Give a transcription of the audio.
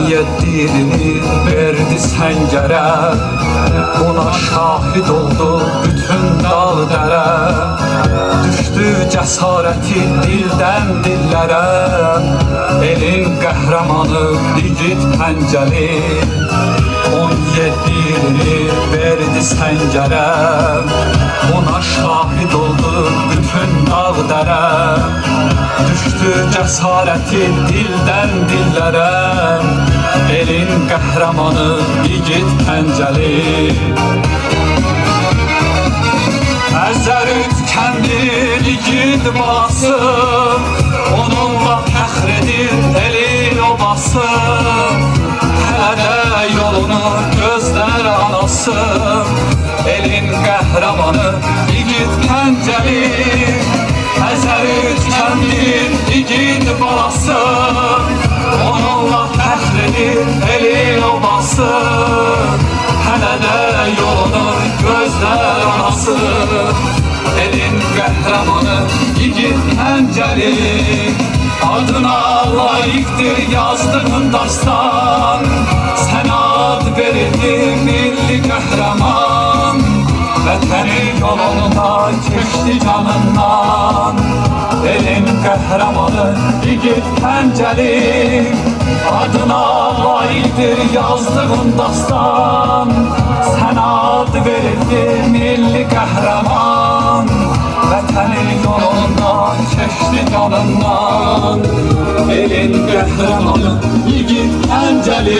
17 ilini verdi səngərə, buna şahid oldu bütün dağ dərə. Düşdü cəsarəti dildən dillərə, elin qəhrəmanı Yiğit Pəncəli. 17 ilini verdi səngərə, buna şahid oldu bütün dağ dərə. Düşdü cəsarəti dildən dillərə, elin qəhrəmanı Yiğit Pəncəli. Əzərüt kəndir igid balası, onunla fəxr edir elin obası. Hələ də yolunu gözlər anası, elin qəhrəmanı Yiğit Pəncəli. Əzərüt kəndir igid balası, onunla fəxr edir elin obası. Hələ də yolunu gözlər anası, elin qəhrəmanı Yiğit Pəncəli. Adına layiqdir yazdığın dastan, sənə ad verildi milli qəhrəman. Vətəni yolunda keçdi canından, elin qəhrəmanı Yiğit Pəncəli. Adına layiqdir yazdığın dastan, sənə ad verildi milli qəhrəman. Vətəni yolunda keçdi canından, elin qəhrəmanı Yiğit Pəncəli.